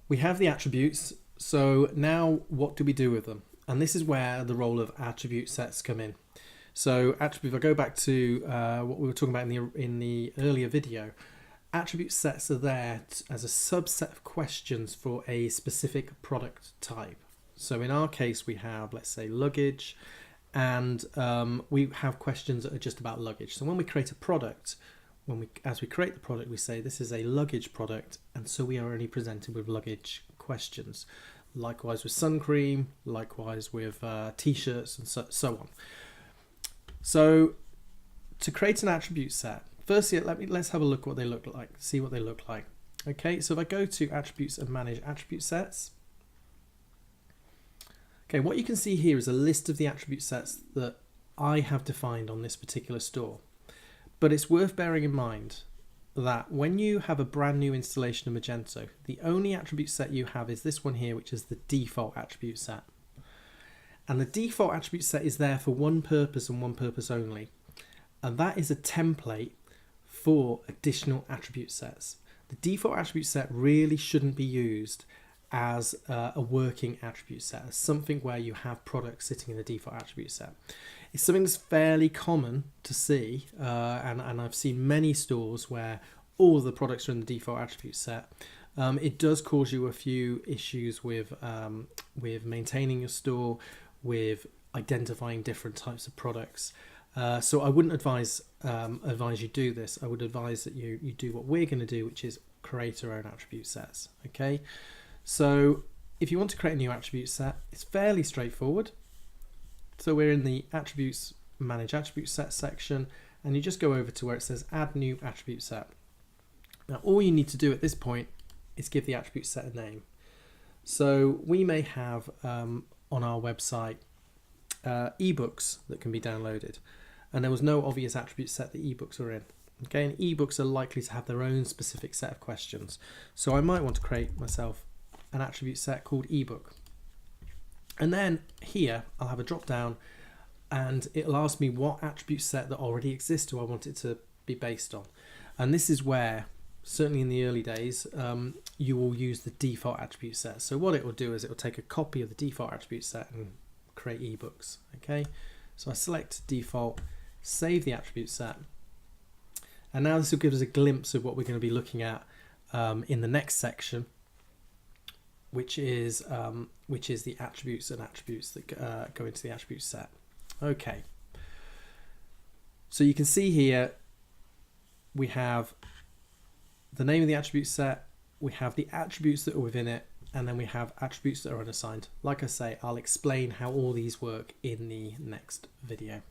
We have the attributes, so now what do we do with them? And this is where the role of attribute sets come in. So if I go back to what we were talking about in the earlier video, attribute sets are there as a subset of questions for a specific product type. So in our case, we have, let's say, luggage, and we have questions that are just about luggage. So when we create a product, as we create the product, we say this is a luggage product, and so we are only presented with luggage questions. Likewise with sun cream, likewise with t-shirts, and so on. So to create an attribute set, firstly, let's have a look at what they look like, see what they look like. Okay, so if I go to attributes and manage attribute sets, okay, what you can see here is a list of the attribute sets that I have defined on this particular store. But it's worth bearing in mind that when you have a brand new installation of Magento, the only attribute set you have is this one here, which is the default attribute set. And the default attribute set is there for one purpose and one purpose only. And that is a template for additional attribute sets. The default attribute set really shouldn't be used as a working attribute set, as something where you have products sitting in the default attribute set. It's something that's fairly common to see, and I've seen many stores where all of the products are in the default attribute set. It does cause you a few issues with maintaining your store, with identifying different types of products. So I wouldn't advise you do this. I would advise that you do what we're going to do, which is create our own attribute sets. Okay, so if you want to create a new attribute set, it's fairly straightforward. So we're in the attributes, manage attribute set section, and you just go over to where it says add new attribute set. Now all you need to do at this point is give the attribute set a name. So we may have on our website ebooks that can be downloaded, and there was no obvious attribute set that ebooks are in. Okay, and ebooks are likely to have their own specific set of questions. So I might want to create myself an attribute set called ebook. And then here I'll have a drop down and it'll ask me what attribute set that already exists do I want it to be based on. And this is where, certainly in the early days, you will use the default attribute set. So what it will do is it will take a copy of the default attribute set and create ebooks. Okay, so I select default, save the attribute set, and now this will give us a glimpse of what we're going to be looking at in the next section, which is the attributes and attributes that go into the attribute set. Okay, so you can see here we have the name of the attribute set, we have the attributes that are within it, and then we have attributes that are unassigned. Like I say, I'll explain how all these work in the next video.